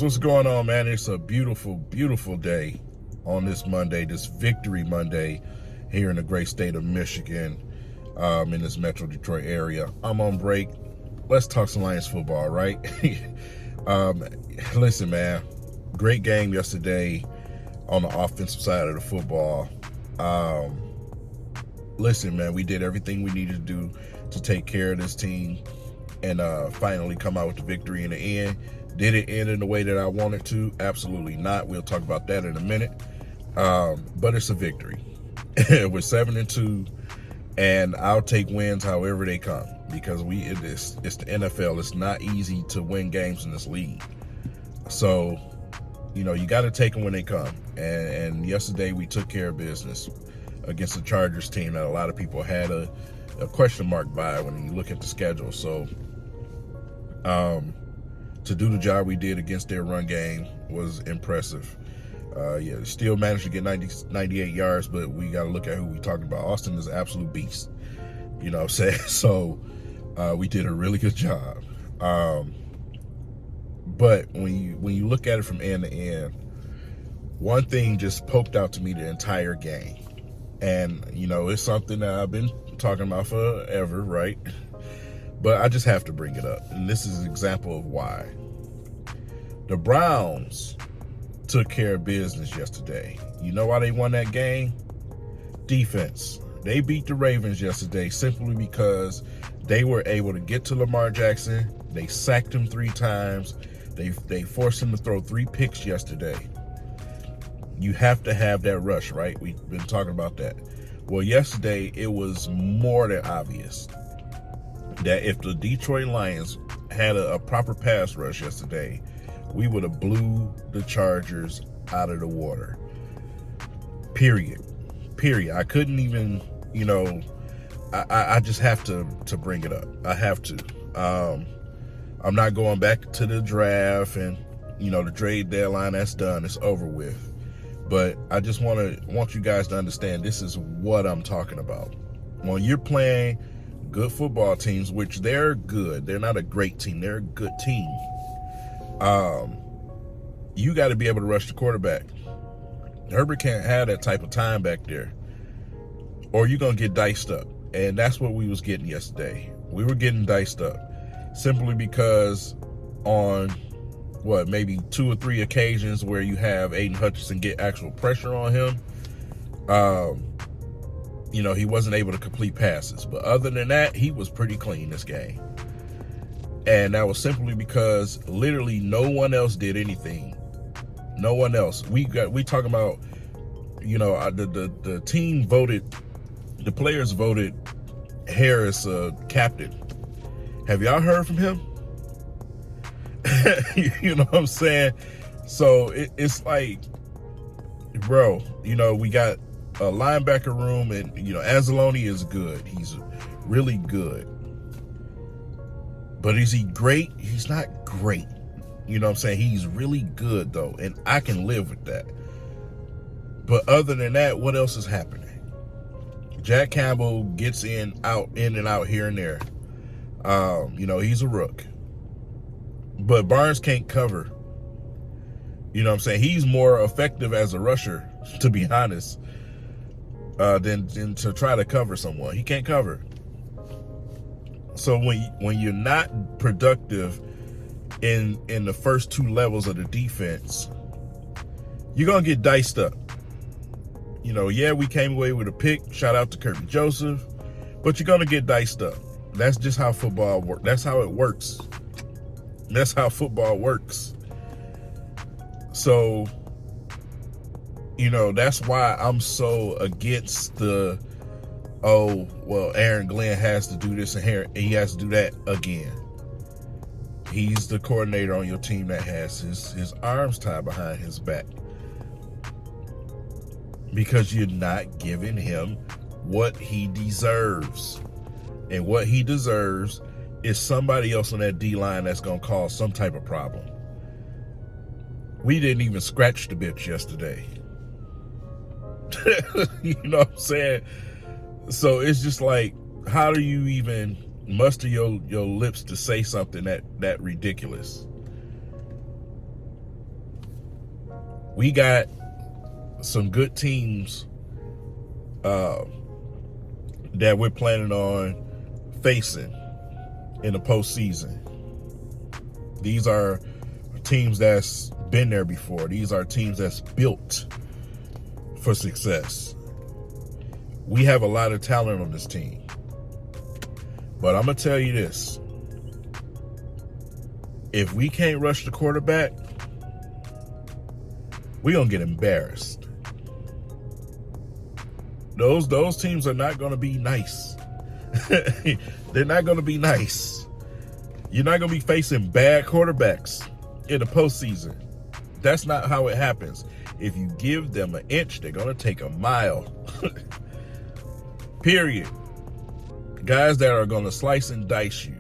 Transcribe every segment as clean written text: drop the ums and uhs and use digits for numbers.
what's going on, man? It's a beautiful, beautiful day on this Monday, this Victory Monday here in the great state of Michigan, in this Metro Detroit area. I'm on break. Let's talk some Lions football, right? Listen, man, great game yesterday on the offensive side of the football. Listen, man, we did everything we needed to do to take care of this team and finally come out with the victory in the end. Did it end in the way that I wanted to? Absolutely not. We'll talk about that in a minute. But it's a victory. We're 7-2, and I'll take wins however they come because it's the NFL. It's not easy to win games in this league. So, you got to take them when they come. And yesterday we took care of business against the Chargers team that a lot of people had a question mark by when you look at the schedule. So, to do the job we did against their run game was impressive. Still managed to get 98 yards, but we got to look at who we talking about. Austin is an absolute beast. You know what I'm saying? So we did a really good job. But when you look at it from end to end, one thing just poked out to me the entire game. And, it's something that I've been talking about forever, right? But I just have to bring it up. And this is an example of why. The Browns took care of business yesterday. You know why they won that game? Defense. They beat the Ravens yesterday simply because they were able to get to Lamar Jackson. They sacked him 3 times. They forced him to throw 3 picks yesterday. You have to have that rush, right? We've been talking about that. Well, yesterday it was more than obvious that if the Detroit Lions had a proper pass rush yesterday, we would have blew the Chargers out of the water. Period. I couldn't even, I just have to bring it up. I have to. I'm not going back to the draft and, the trade deadline. That's done. It's over with. But I just want you guys to understand this is what I'm talking about. When you're playing good football teams, which they're good. They're not a great team. They're a good team. You got to be able to rush the quarterback. Herbert can't have that type of time back there, or you're going to get diced up. And that's what we was getting yesterday. We were getting diced up simply because on maybe 2 or 3 occasions where you have Aiden Hutchinson get actual pressure on him, he wasn't able to complete passes. But other than that, he was pretty clean this game. And that was simply because literally no one else did anything. No one else. We talking about, the team voted, the players voted Harris captain. Have y'all heard from him? You know what I'm saying? So it's like, bro, we got a linebacker room, and Anzalone is good. He's really good. But is he great? He's not great. You know what I'm saying? He's really good, though, and I can live with that. But other than that, what else is happening? Jack Campbell gets in and out here and there. He's a rook. But Barnes can't cover. You know what I'm saying? He's more effective as a rusher, to be honest, than to try to cover someone. He can't cover. So when you're not productive in the first 2 levels of the defense, you're gonna get diced up. We came away with a pick. Shout out to Kirby Joseph, but you're gonna get diced up. That's just how football works. That's how it works. That's how football works. So, that's why I'm so against the, Aaron Glenn has to do this and he has to do that again. He's the coordinator on your team that has his arms tied behind his back because you're not giving him what he deserves. And what he deserves is somebody else on that D-line that's going to cause some type of problem. We didn't even scratch the bitch yesterday. You know what I'm saying? So it's just like, how do you even muster your lips to say something that ridiculous? We got some good teams that we're planning on facing in the postseason. These are teams that's been there before. These are teams that's built for success. We have a lot of talent on this team. But I'm going to tell you this. If we can't rush the quarterback, we're going to get embarrassed. Those teams are not going to be nice. They're not going to be nice. You're not going to be facing bad quarterbacks in the postseason. That's not how it happens. If you give them an inch, they're going to take a mile. Period. Guys that are going to slice and dice you.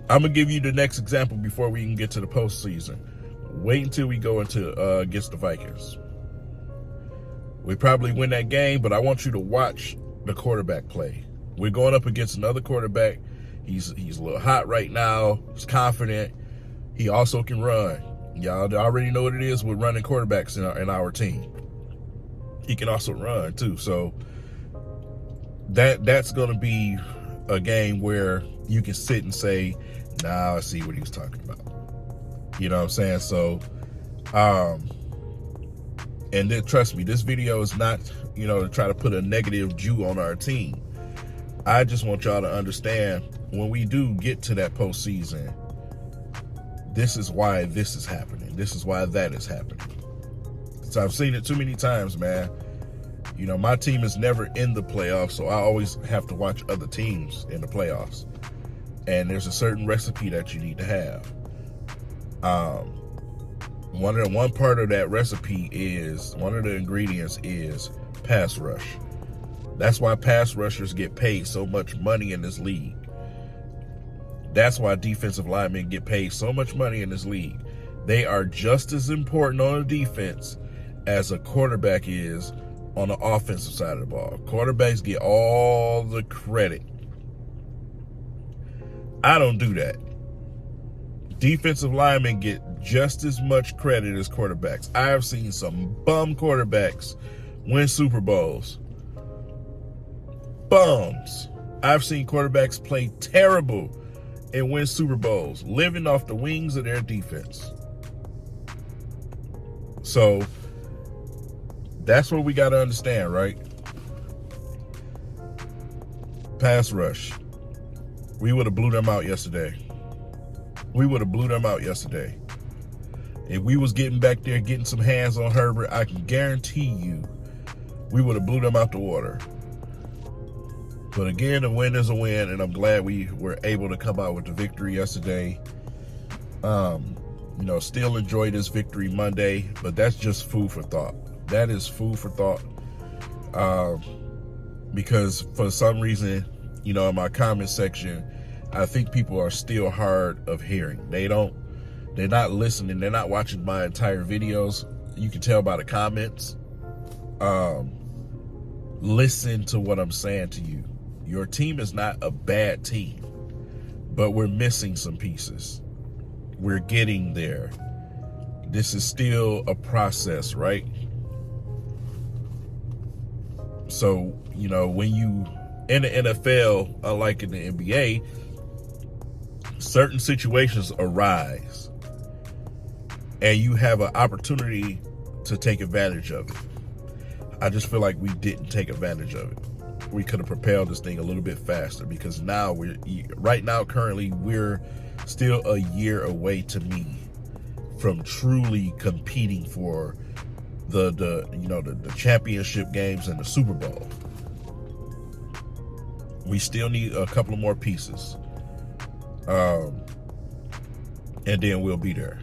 I'm going to give you the next example before we can get to the postseason. Wait until we go into against the Vikings. We probably win that game, but I want you to watch the quarterback play. We're going up against another quarterback. He's a little hot right now. He's confident. He also can run. Y'all already know what it is with running quarterbacks in our team. He can also run too. So that's going to be a game where you can sit and say, nah, I see what he was talking about. You know what I'm saying? So, and then trust me, this video is not, to try to put a negative Jew on our team. I just want y'all to understand when we do get to that postseason, this is why this is happening. This is why that is happening. So I've seen it too many times, man. My team is never in the playoffs, so I always have to watch other teams in the playoffs. And there's a certain recipe that you need to have. One part of that recipe is, one of the ingredients is pass rush. That's why pass rushers get paid so much money in this league. That's why defensive linemen get paid so much money in this league. They are just as important on the defense as a quarterback is on the offensive side of the ball. Quarterbacks get all the credit. I don't do that. Defensive linemen get just as much credit as quarterbacks. I have seen some bum quarterbacks win Super Bowls. Bums. I've seen quarterbacks play terrible and win Super Bowls, living off the wings of their defense. So that's what we got to understand, right? Pass rush. We would have blew them out yesterday. If we was getting back there, getting some hands on Herbert, I can guarantee you we would have blew them out the water. But again, a win is a win, and I'm glad we were able to come out with the victory yesterday. Still enjoy this victory Monday, but that's just food for thought. That is food for thought. Because for some reason, in my comment section, I think people are still hard of hearing. They're not listening. They're not watching my entire videos. You can tell by the comments. Listen to what I'm saying to you. Your team is not a bad team, but we're missing some pieces. We're getting there. This is still a process, right? So, when you in the NFL, unlike in the NBA, certain situations arise and you have an opportunity to take advantage of it. I just feel like we didn't take advantage of it. We could have propelled this thing a little bit faster, because now currently we're still a year away to me from truly competing for the championship games and the Super Bowl. We still need a couple of more pieces. And then we'll be there.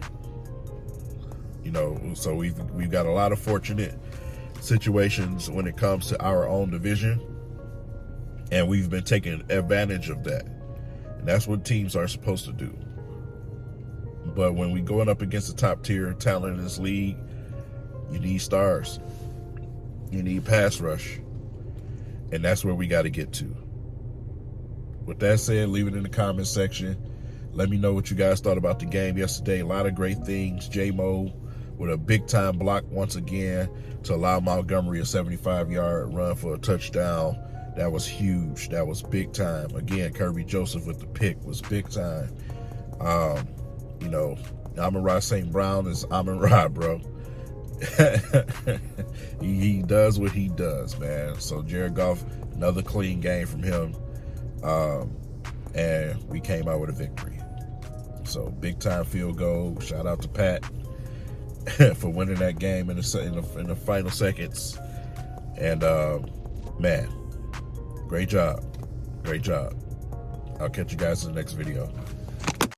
So we've got a lot of fortunate situations when it comes to our own division, and we've been taking advantage of that. And that's what teams are supposed to do. But when we going up against the top tier talent in this league, you need stars. You need pass rush. And that's where we got to get to. With that said, leave it in the comment section. Let me know what you guys thought about the game yesterday. A lot of great things. J-Mo with a big-time block once again to allow Montgomery a 75-yard run for a touchdown. That was huge. That was big time. Again, Kirby Joseph with the pick was big time. You know, Amon-Ra St. Brown is Amon-Ra, bro. he does what he does, man. So Jared Goff, another clean game from him. And we came out with a victory. So big time field goal. Shout out to Pat for winning that game in the final seconds. And man, great job. Great job. I'll catch you guys in the next video.